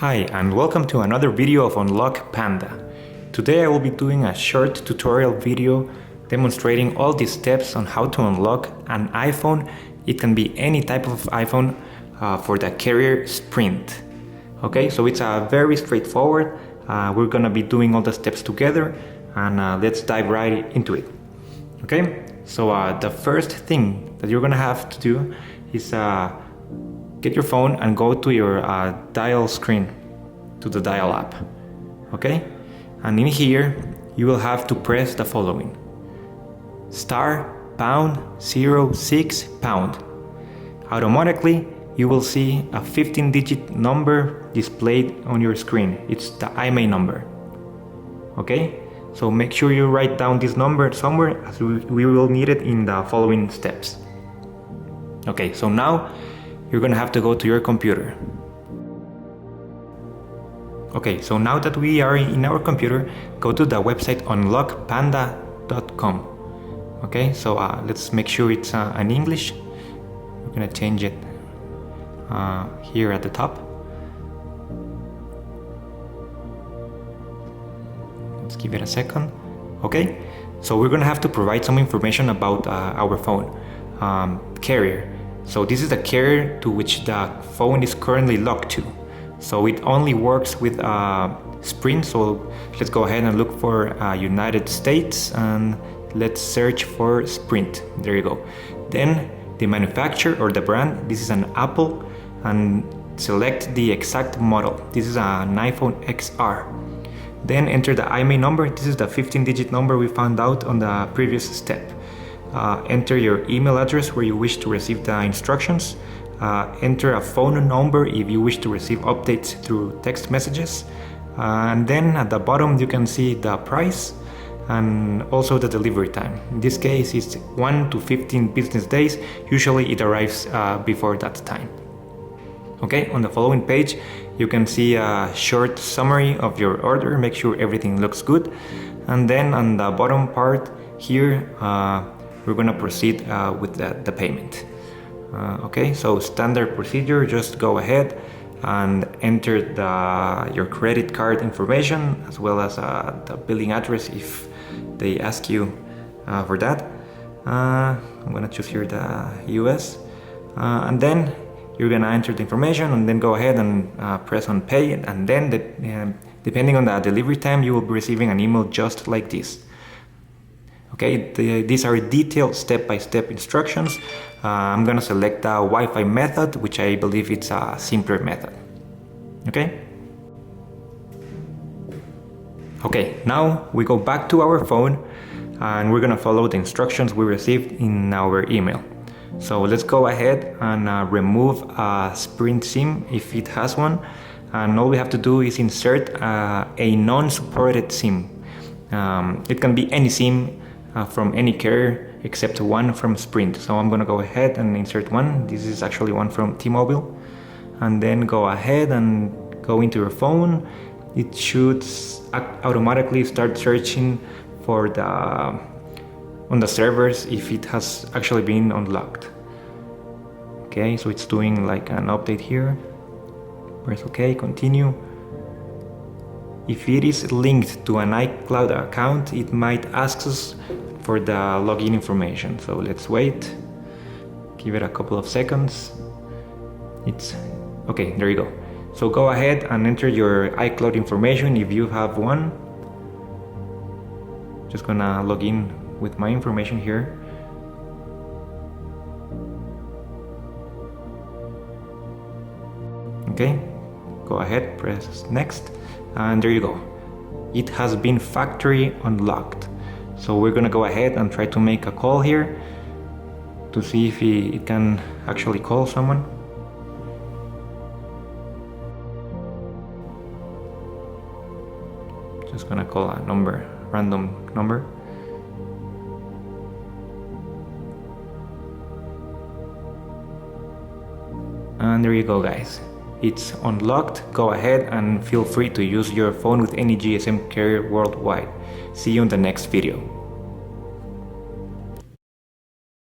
Hi and welcome to another video of Unlock Panda. Today I will be doing a short tutorial video demonstrating all the steps on how to unlock an iPhone. It can be any type of iPhone for the carrier Sprint. Okay, so it's very straightforward. We're gonna be doing all the steps together and let's dive right into it. Okay, so the first thing that you're gonna have to do is get your phone and go to your dial screen, to the dial app. Okay, and in here you will have to press the following: *#06#. Automatically you will see a 15-digit number displayed on your screen. It's the IMEI number. Okay, so make sure you write down this number somewhere, as we will need it in the following steps. Okay, so now you're gonna have to go to your computer. Okay, so now that we are in our computer, go to the website unlockpanda.com. Okay, so let's make sure it's in English. We're gonna change it here at the top. Let's give it a second. Okay, so we're gonna have to provide some information about our phone carrier. So this is the carrier to which the phone is currently locked to. So it only works with Sprint. So let's go ahead and look for United States and let's search for Sprint. There you go. Then the manufacturer or the brand, this is an Apple, and select the exact model. This is an iPhone XR. Then enter the IMEI number. This is the 15-digit number we found out on the previous step. Enter your email address where you wish to receive the instructions. Enter a phone number if you wish to receive updates through text messages. And then at the bottom you can see the price and also the delivery time. In this case it's 1 to 15 business days. Usually it arrives before that time. Okay, on the following page you can see a short summary of your order. Make sure everything looks good. And then on the bottom part here we're gonna proceed with the payment. Okay, so standard procedure, just go ahead and enter your credit card information as well as the billing address if they ask you for that. I'm gonna choose here the US, and then you're gonna enter the information and then go ahead and press on pay, and then depending on the delivery time you will be receiving an email just like this. Okay, these are detailed step-by-step instructions. I'm gonna select the Wi-Fi method, which I believe it's a simpler method. Okay? Okay, now we go back to our phone and we're gonna follow the instructions we received in our email. So let's go ahead and remove a Sprint SIM if it has one. And all we have to do is insert a non-supported SIM. It can be any SIM from any carrier except one from Sprint. So I'm gonna go ahead and insert one. This is actually one from T-Mobile. And then go ahead and go into your phone. It should automatically start searching for on the servers if it has actually been unlocked. Okay, so it's doing like an update here. Press OK, continue. If it is linked to an iCloud account, it might ask us for the login information. So let's wait, give it a couple of seconds. It's okay, there you go. So go ahead and enter your iCloud information if you have one. Just gonna log in with my information here. Okay, go ahead, press next. And there you go. It has been factory unlocked. So we're gonna go ahead and try to make a call here to see if it can actually call someone. Just gonna call a number, random number. And there you go, guys. It's unlocked. Go ahead and feel free to use your phone with any GSM carrier worldwide. See you in the next video.